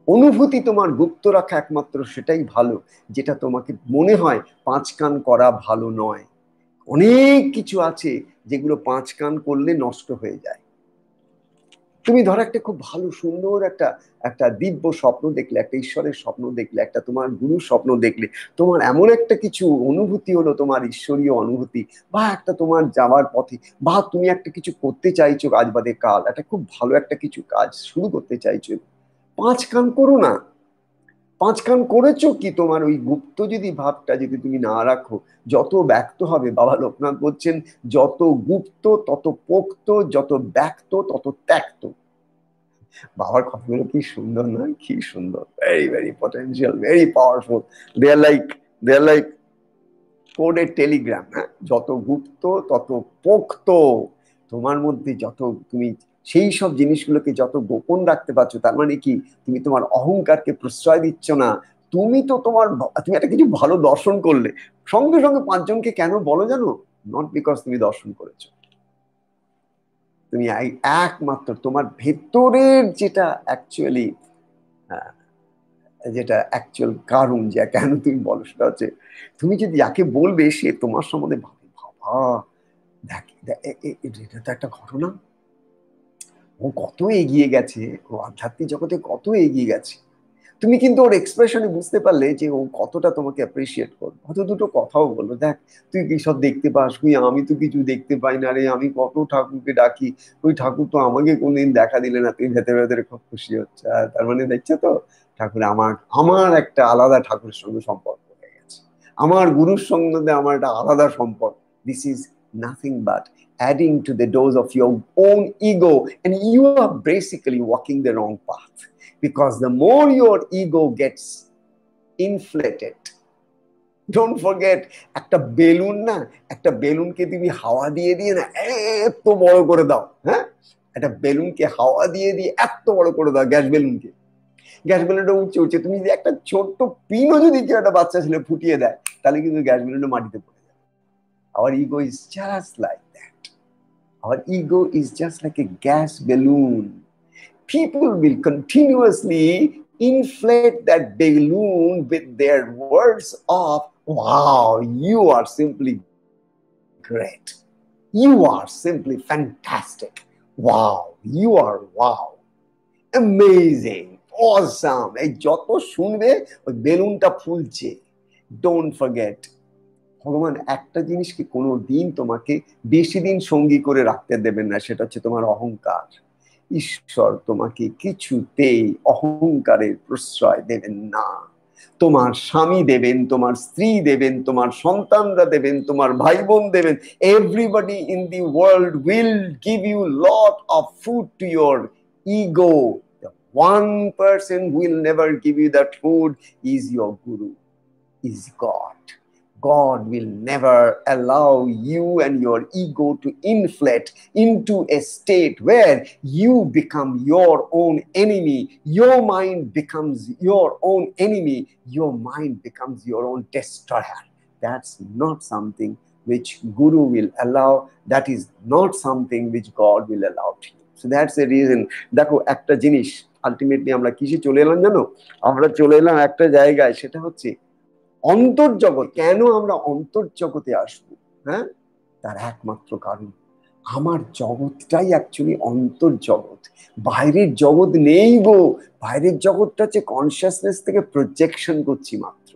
অনুভূতি তোমার গুপ্ত রাখা একমাত্র সেটাই ভালো, যেটা তোমাকে মনে হয় পাঁচ কান করা ভালো নয়। অনেক কিছু আছে যেগুলো পাঁচ কান করলে নষ্ট হয়ে যায়। তুমি ধরো একটা খুব ভালো সুন্দর একটা একটা দিব্য স্বপ্ন দেখলে, একটা ঈশ্বরের স্বপ্ন দেখলে, একটা তোমার গুরুর স্বপ্ন দেখলে, তোমার এমন একটা কিছু অনুভূতি হলো, তোমার ঈশ্বরীয় অনুভূতি, বা একটা তোমার যাওয়ার পথে, বা তুমি একটা কিছু করতে চাইছো আজ বাদে কাল, একটা খুব ভালো একটা কিছু কাজ শুরু করতে চাইছো, পাঁচ কান করো না। পাঁচ কান করেছো কি, তোমার ওই গুপ্ত যদি ভাবটা যদি তুমি না রাখো, যত ব্যক্ত হবে, বাবা লোকনাথ বলছেন যত গুপ্ত তত পোক্ত, যত ব্যক্ত তত ত্যক্ত। বাবার কথাগুলো কি সুন্দর নয়? কি সুন্দর, very very potential, very powerful. They are like কোডের টেলিগ্রাম। হ্যাঁ, যত গুপ্ত তত পোক্ত। তোমার মধ্যে যত তুমি সেই সব জিনিসগুলোকে যত গোপন রাখতে পারছো, তার মানে কি তুমি তোমার অহংকারকে প্রশ্রয় দিচ্ছ না। তুমি তো তোমার তুমি একটা কিছু ভালো দর্শন করলে, সঙ্গে সঙ্গে পাঁচজনকে কেন বলো জানো? নট বিকজ তুমি দর্শন করেছো, তুমি একমাত্র তোমার ভেতরের যেটা অ্যাকচুয়ালি, যেটা অ্যাকচুয়াল কারণ যে কেন তুমি বলো, সেটা হচ্ছে তুমি যদি যাকে বলবে সে তোমার সম্বন্ধে ভাবে, বাবা দেখ এটা তো একটা ঘটনা, ও কত এগিয়ে গেছে, ও আধ্যাত্মিক জগতে কত এগিয়ে গেছে। তুমি কিন্তু ওর এক্সপ্রেশনে বুঝতে পারলে যে ও কতটা তোমাকে অ্যাপ্রিসিয়েট করবে। হয়তো দুটো কথাও বললো, দেখ তুই কি সব দেখতে পাস, তুই আমি তো কিছু দেখতে পাই না রে, আমি কত ঠাকুরকে ডাকি, ওই ঠাকুর তো আমাকে কোনদিন দেখা দিলে না, তুই ভেতরে ভেতরে খুব খুশি হচ্ছে। তার মানে দেখছো তো, ঠাকুর আমার আমার একটা আলাদা ঠাকুরের সঙ্গে সম্পর্ক হয়ে গেছে, আমার গুরুর সঙ্গে আমার একটা আলাদা সম্পর্ক। This is nothing but adding to the dose of your own ego, and you are basically walking the wrong path, because the more your ego gets inflated, don't forget, একটা বেলুন না, একটা বেলুনকে তুমি হাওয়া দিয়ে দিয়ে না এত বড় করে দাও। হ্যাঁ, একটা বেলুনকে হাওয়া দিয়ে দিয়ে এত বড় করে দাও, গ্যাস বেলুনকে, গ্যাস বেলুনটা উঠছে উঠছে, তুমি যদি একটা ছোট্ট পিনও যদি কেউ একটা বাচ্চা ছেলে ফুটিয়ে দেয়, তাহলে কিন্তু গ্যাস বেলুনটা মাটিতে পড়ে যাবে। Our ego is just like that. Our ego is just like a gas balloon. People will continuously inflate that balloon with their words of, wow, you are simply great. You are simply fantastic. Wow, you are wow. Amazing. Awesome. এই যত শুনবে ওই বেলুনটা ফুলছে। Don't forget, ভগবান একটা জিনিসকে কোনো দিন তোমাকে বেশি দিন সঙ্গী করে রাখতে দেবেন না, সেটা হচ্ছে তোমার অহংকার। ঈশ্বর তোমাকে কিছুতেই অহংকারের প্রশ্রয় দেবেন না। তোমার স্বামী দেবেন, তোমার স্ত্রী দেবেন, তোমার সন্তানরা দেবেন, তোমার ভাই বোন দেবেন, everybody in the world will give you lot of food to your ego. One person who will never give you that food is your guru, is God. God will never allow you and your ego to inflate into a state where you become your own enemy. Your mind becomes your own enemy. Your mind becomes your own destroyer. That's not something which Guru will allow. That is not something which God will allow to you. So that's the reason. দেখো একটা জিনিস, ultimately আমরা কিসে চলে এলাম জানো? আমরা চলে এলাম একটা জায়গায়, সেটা হচ্ছে অন্তর্জগৎ। কেন আমরা অন্তর্জগতে আসবো? হ্যাঁ, তার একমাত্র কারণ আমার জগৎটাই অ্যাকচুয়ালি অন্তর্জগৎ, বাইরের জগৎ নেই গো। বাইরের জগৎটা হচ্ছে কনসিয়াসনেস থেকে প্রজেকশন করছি মাত্র।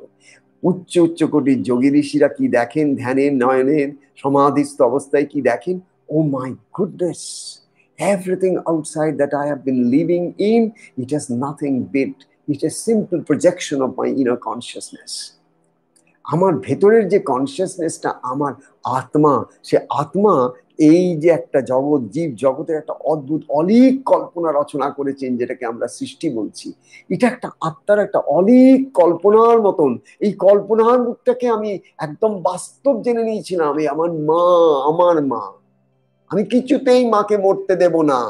উচ্চ উচ্চ কোটির যোগী ঋষিরা কি দেখেন ধ্যানের নয়নের সমাধিস্থ অবস্থায়, কি দেখেন? Oh my goodness, everything outside that I have been living in, it is nothing but it is simple projection of my inner consciousness. আমার ভেতরের যে কনসিয়াসনেসটা, আমার আত্মা, সে আত্মা এই যে একটা জগৎ, জীব জগতের একটা অদ্ভুত অলীক কল্পনা রচনা করেছেন, যেটাকে আমরা সৃষ্টি বলছি। এটা একটা আত্মার একটা অলীক কল্পনার মতন। এই কল্পনার মুখটাকে আমি একদম বাস্তব জেনে নিয়েছিলাম। এই আমার মা, আমার মা, আমি কিছুতেই মাকে মরতে দেব না।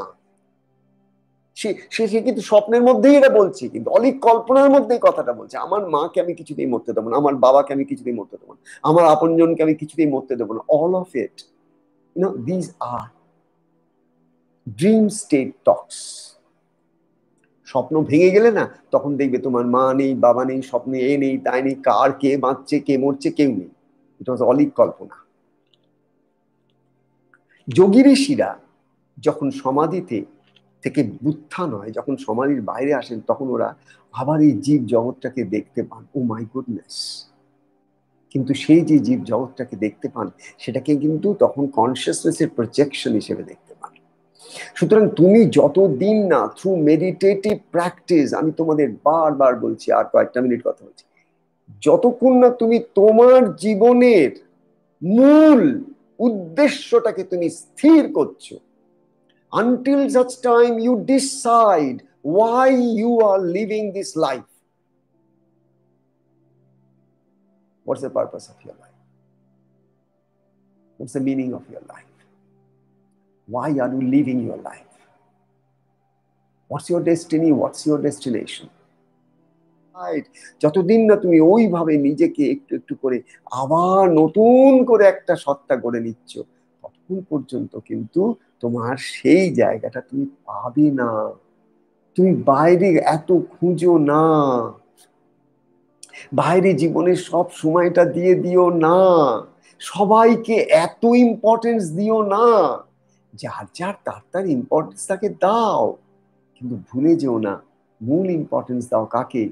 সে সে কিন্তু স্বপ্নের মধ্যেই এটা বলছি, কিন্তু অলিক কল্পনার মধ্যেই কথাটা বলছে। আমার মাকে আমি কিছুতেই মরতে দেবো না, আমার বাবাকে আমি কিছুতেই মরতে দেবো না, আমার আপনজনকে আমি কিছুতেই মরতে দেবো না। All of it, these are dream state talks. স্বপ্ন ভেঙে গেলে না, তখন দেখবে তোমার মা নেই, বাবা নেই, স্বপ্নে এ নেই, তাই নেই, কার কে বাঁচছে কে মরছে কেউ নেই। এটা হচ্ছে অলিক কল্পনা। যোগী ঋষিরা যখন সমাধিতে থেকে উত্থান হয়, যখন সমাধির বাইরে আসেন, তখন ওরা আবার এই জীব জগৎটাকে দেখতে পান। ও মাই গুডনেস! কিন্তু সেই যে জীব জগৎটাকে দেখতে পান, সেটাকে কিন্তু তখন কনসিয়াসনেসের প্রজেকশন হিসেবে দেখতে পান। সুতরাং তুমি যতদিন না থ্রু মেডিটেটিভ প্র্যাকটিস, আমি তোমাদের বারবার বলছি, আর কয়েকটা মিনিট কথা বলছি, যতক্ষণ না তুমি তোমার জীবনের মূল উদ্দেশ্যটাকে তুমি স্থির করছো, until such time you decide why you are living this life. What's the purpose of your life? What's the meaning of your life? Why are you living your life? What's your destiny? What's your destination? যতদিন না তুমি ওইভাবে নিজেকে একটু একটু করে আবার নতুন করে একটা সত্তা গড়ে নিচ্ছ, ততক্ষণ পর্যন্ত কিন্তু তোমার সেই জায়গাটা তুমি পাবে না। তুমি বাইরে এত খুঁজো না, বাইরে জীবনের সব সময়টা দিয়ে দিও না, সবাইকে এত ইম্পর্টেন্স দিও না। যার যার তার তার ইম্পর্টেন্স তাকে দাও, কিন্তু ভুলে যেও না মূল ইম্পর্টেন্স দাও কাকে?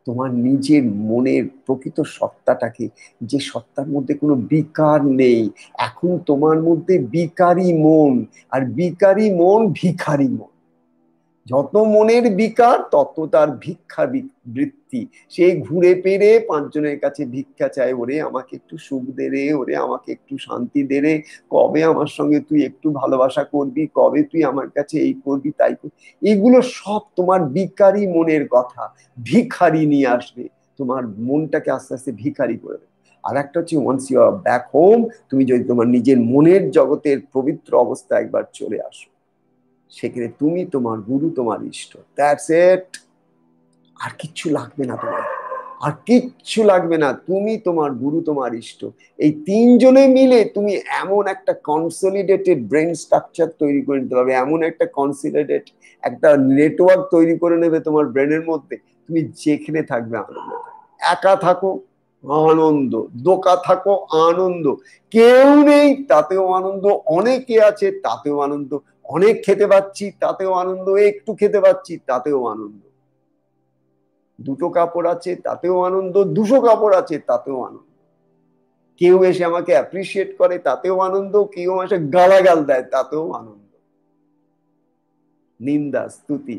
তোমার নিজের মনের প্রকৃত সত্তাটাকে, যে সত্তার মধ্যে কোনো বিকার নেই। এখন তোমার মধ্যে বিকারী মন, আর বিকারী মন ভিখারি মন। যত মনের বিকার তত তার ভিক্ষা বৃত্তি। সে ঘুরে পেরে পাঁচজনের কাছে ভিক্ষা চায়, ওরে আমাকে একটু সুখ দে রে, ওরে আমাকে একটু শান্তি দে রে, কবে আমার সঙ্গে তুই একটু ভালোবাসা করবি, কবে তুই আমার কাছে এই করবি তাই করবি। এগুলো সব তোমার বিকারী মনের কথা, ভিখারি নিয়ে আসবে, তোমার মনটাকে আস্তে আস্তে ভিখারি করে দেবে। আর একটা হচ্ছে once you are back home, তুমি যদি তোমার নিজের মনের জগতের পবিত্র অবস্থা একবার চলে আসো, সেখানে তুমি, তোমার গুরু, তোমার ইষ্ট, দ্যাটস ইট। আর কিচ্ছু লাগবে না তোমার, আর কিচ্ছু লাগবে না। তুমি, তোমার গুরু, তোমার ইষ্ট, এই তিনজনে মিলে তুমি এমন একটা কনসলিডেটেড ব্রেন স্ট্রাকচার তৈরি করে নিতে পারবে, এমন একটা কনসলিডেট একটা নেটওয়ার্ক তৈরি করে নেবে তোমার ব্রেনের মধ্যে। তুমি যেখানে থাকবে আনন্দ, একা থাকো আনন্দ, দোকা থাকো আনন্দ, কেউ নেই তাতেও আনন্দ, অনেকে আছে তাতেও আনন্দ, অনেক খেতে পাচ্ছি তাতেও আনন্দ, একটু খেতে পাচ্ছি তাতেও আনন্দ, দুটো কাপড় আছে তাতেও আনন্দ, দুশো কাপড় আছে তাতেও আনন্দ, কেউ এসে আমাকে অ্যাপ্রিসিয়েট করে তাতেও আনন্দ, কেউ এসে গালাগাল দেয় তাতেও আনন্দ, নিন্দা স্তুতি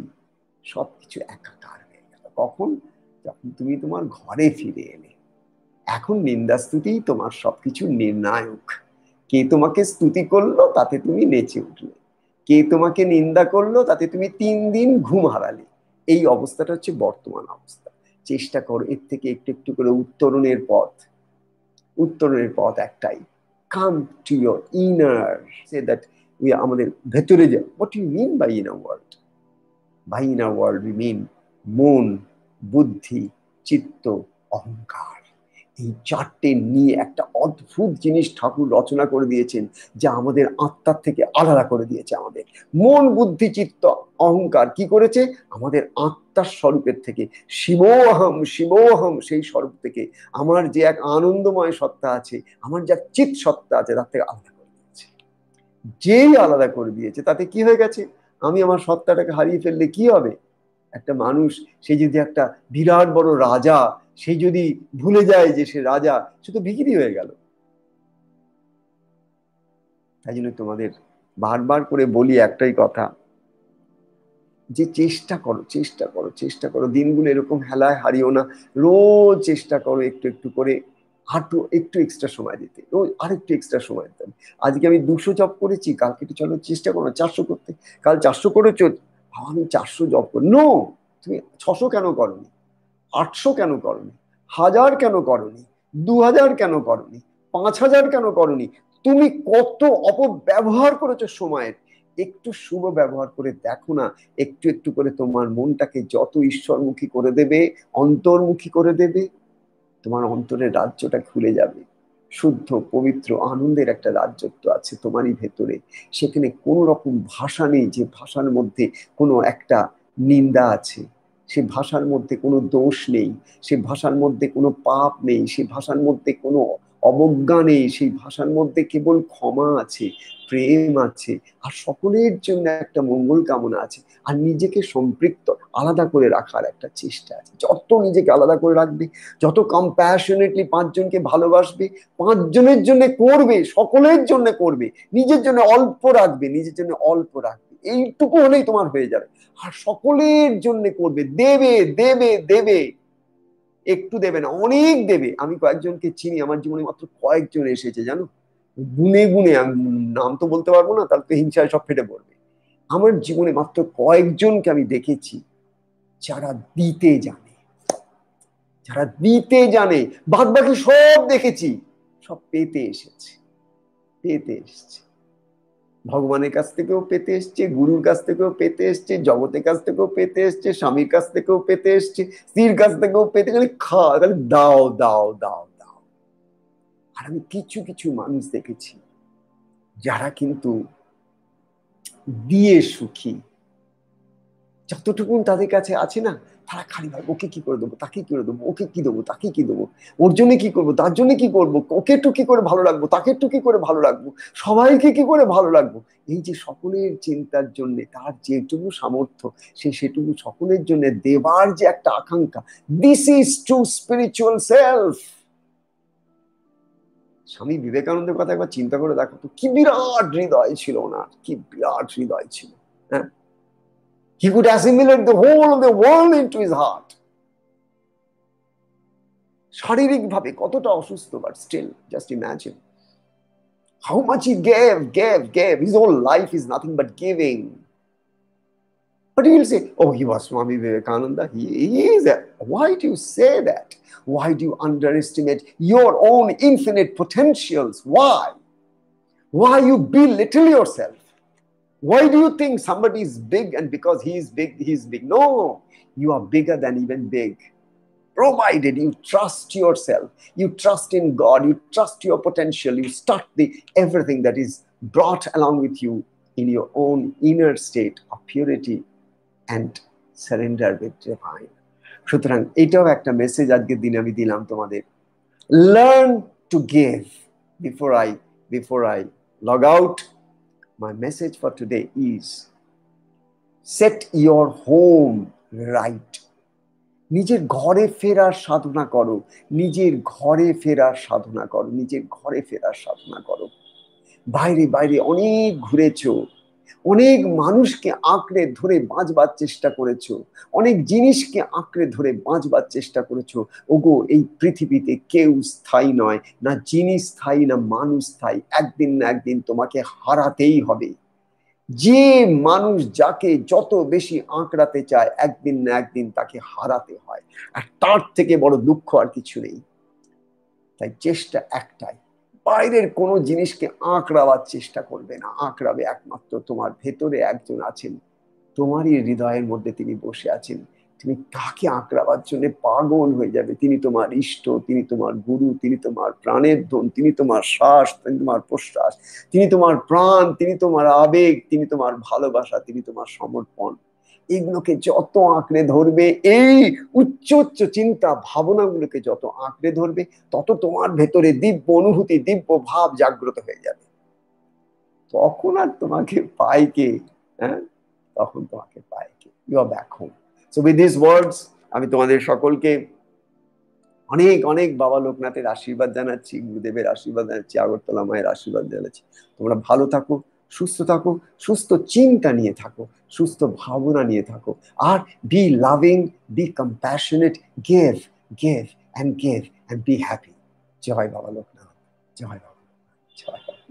সবকিছু একাকার হয়ে গেল। কখন? যখন তুমি তোমার ঘরে ফিরে এলে। এখন নিন্দা স্তুতি তোমার সবকিছু নির্ণায়ক। কে তোমাকে স্তুতি করলো তাতে তুমি নেচে উঠলে, কে তোমাকে নিন্দা করলো তাতে তুমি 3 দিন ঘুম হারালে। এই অবস্থাটা হচ্ছে বর্তমান অবস্থা। চেষ্টা করো এর থেকে একটু একটু করে উত্তরণের পথ। উত্তরণের পথ একটাই, come to your inner, say that we আমাদের ভেতরে যাও। What you mean by inner world? By inner world we mean মন, বুদ্ধি, চিত্ত, অহংকার। এই চারটে নিয়ে একটা অদ্ভুত জিনিস ঠাকুর রচনা করে দিয়েছেন, যা আমাদের আত্মার থেকে আলাদা করে দিয়েছে। আমাদের মন, বুদ্ধি, চিত্ত, অহংকার কি করেছে? আমাদের আত্মার স্বরূপের থেকে, শিবোহম শিবোহম, সেই স্বরূপ থেকে আমার যে এক আনন্দময় সত্তা আছে, আমার যা চিৎ সত্তা আছে, তার থেকে আলাদা করে দিয়েছে। যেই আলাদা করে দিয়েছে তাতে কি হয়ে গেছে? আমি আমার সত্তাটাকে হারিয়ে ফেললে কি হবে? একটা মানুষ, সে যদি একটা বিরাট বড় রাজা, সে যদি ভুলে যায় যে সে রাজা, সে তো ভিখিরি হয়ে গেল। তাই জন্য তোমাদের বারবার করে বলি একটাই কথা, যে চেষ্টা করো, চেষ্টা করো, চেষ্টা করো, দিনগুলো এরকম হেলায় হারিও না। রোজ চেষ্টা করো একটু একটু করে, আরটু একটু এক্সট্রা সময় দিতে, রোজ আরেকটু এক্সট্রা সময় দিতে। আজকে আমি 200 জব করেছি, কালকে একটু চলো চেষ্টা করো 400 করতে। কাল 400 করেছো, আমি 400 জব করি। নো, তুমি 600 কেন করনি? 800 কেন করনি? 1000 কেন করনি? 2000 কেন করনি? 5000 কেন করনি? তুমি কত অপব্যবহার করেছো সময়ের। একটু শুভ ব্যবহার করে দেখো না। একটু একটু করে তোমার মনটাকে যত ঈশ্বরমুখী করে দেবে, অন্তর্মুখী করে দেবে, তোমার অন্তরের রাজ্যটা খুলে যাবে। শুদ্ধ পবিত্র আনন্দের একটা রাজ্যত্ব আছে তোমারই ভেতরে। সেখানে কোনো রকম ভাষা নেই যে ভাষার মধ্যে কোনো একটা নিন্দা আছে, সে ভাষার মধ্যে কোনো দোষ নেই, সে ভাষার মধ্যে কোনো পাপ নেই, সে ভাষার মধ্যে কোনো অবজ্ঞা নেই, সেই ভাষার মধ্যে কেবল ক্ষমা আছে, প্রেম আছে, আর সকলের জন্য একটা মঙ্গল কামনা আছে, আর নিজেকে সম্পৃক্ত আলাদা করে রাখার একটা চেষ্টা আছে। যত নিজেকে আলাদা করে রাখবে, যত কম্প্যাশনেটলি পাঁচজনকে ভালোবাসবে, পাঁচজনের জন্য করবে, সকলের জন্য করবে, নিজের জন্য অল্প রাখবে, নিজের জন্য অল্প রাখবে, এইটুকু হলেই তোমার হয়ে যাবে। আর সকলের জন্য করবে, দেবে দেবে দেবে, একটু দেবে না, অনেক দেবে। আমি কয়েকজনকে চিনি, আমার জীবনে মাত্র কয়েকজন এসেছে জানো, গুনে গুনে, আমি নাম তো বলতে পারবো না, তার তো হিংসায় সব ফেটে পড়বে। আমার জীবনে মাত্র কয়েকজনকে আমি দেখেছি যারা দিতে জানে, যারা দিতে জানে। বাদ বাকি সব দেখেছি সব পেতে এসেছে, পেতে এসছে। ভগবানের কাছ থেকেও পেতে এসছে, গুরুর কাছ থেকেও পেতে এসছে, জগতের কাছ থেকেও পেতে এসছে, স্বামীর কাছ থেকেও পেতে এসছে, স্ত্রীর কাছ থেকেও পেতে, খালি খালি দাও দাও দাও দাও। আর আমি কিছু কিছু মানুষ দেখেছি যারা কিন্তু দিয়ে সুখী, যতটুকু তাদের কাছে আছে না, তারা খালি ভাবে ওকে কি করে দেবো, তাকে কি করে দেবো, ওকে কি দেবো, তাকে কি দেবো, ওর জন্য কি করবো, তার জন্য কি করবো, ওকে একটু কি করে ভালো রাখবো, তাকে একটু কি করে ভালো রাখবো, সবাইকে কি করে ভালো রাখবো। এই যে সকলের চিন্তার জন্য তার যেটুকু সামর্থ্য, সেটুকু সকলের জন্য দেবার যে একটা আকাঙ্ক্ষা, this is true spiritual self. স্বামী বিবেকানন্দের কথা একবার চিন্তা করে দেখো তো, কি বিরাট হৃদয় ছিল ওনার, কি বিরাট হৃদয় ছিল। হ্যাঁ, he could assimilate the whole of the world into his heart. শারীরিক ভাবে কতটা অসুস্থ, but still just imagine how much he gave. His whole life is nothing but giving. But you will say, oh, he was Swami Vivekananda. He is. Why do you say that? Why do you underestimate your own infinite potentials? Why? Why you belittle yourself? Why do you think somebody is big and because he is big? No, you are bigger than even big. Provided you trust yourself, you trust in God, you trust your potential, you start everything that is brought along with you in your own inner state of purity and surrender with divine. সুতরাং এটাও একটা message আজকের দিনে আমি দিলাম তোমাদের। Learn to give. Before I log out, my message for today is set your home right. নিজের ঘরে ফেরার সাধনা করো, নিজের ঘরে ফেরার সাধনা করো, নিজের ঘরে ফেরার সাধনা করো। বাইরে বাইরে অনেক ঘুরেছো, অনেক মানুষকে আঁকড়ে ধরে বাঁচবার চেষ্টা করেছো, অনেক জিনিসকে আঁকড়ে ধরে বাঁচবার চেষ্টা করেছো। ওগো, এই পৃথিবীতে কেউ স্থায়ী নয়, না জিনিস স্থায়ী, না মানুষ স্থায়ী। একদিন না একদিন তোমাকে হারাতেই হবে। যে মানুষ যাকে যত বেশি আঁকড়াতে চায়, একদিন না একদিন তাকে হারাতে হয়, আর তার থেকে বড় দুঃখ আর কিছু নেই। তাই চেষ্টা একটাই, বাইরের কোনো জিনিসকে আঁকড়াবার চেষ্টা করবে না, আঁকড়াবে একমাত্র তোমার ভেতরে একজন আছেন, তোমারই হৃদয়ের মধ্যে তিনি বসে আছেন। তুমি তাকে আঁকড়াবার জন্য পাগল হয়ে যাবে। তিনি তোমার ইষ্ট, তিনি তোমার গুরু, তিনি তোমার প্রাণের ধন, তিনি তোমার শ্বাস, তিনি তোমার প্রশ্বাস, তিনি তোমার প্রাণ, তিনি তোমার আবেগ, তিনি তোমার ভালোবাসা, তিনি তোমার সমর্পণ। এগুলোকে যত আঁকড়ে ধরবে, এই উচ্চ উচ্চ চিন্তা ভাবনাগুলোকে যত আঁকড়ে ধরবে, তত তোমার ভেতরে দিব্য অনুভূতি, দিব্য ভাব জাগ্রত হয়ে যাবে। তখন আর তোমাকে পায় কে? হ্যাঁ, তখন তোমাকে পায় কে? You are back home. So with this words আমি তোমাদের সকলকে অনেক অনেক বাবা লোকনাথের আশীর্বাদ জানাচ্ছি, গুরুদেবের আশীর্বাদ জানাচ্ছি, আগরতলা মায়ের আশীর্বাদ জানাচ্ছি। তোমরা ভালো থাকো, সুস্থ থাকো, সুস্থ চিন্তা নিয়ে থাকো, সুস্থ ভাবনা নিয়ে থাকো, আর be loving, be compassionate, give give and be happy. জয় বাবা লোকনাথ, জয় বাবা, জয় বাবা।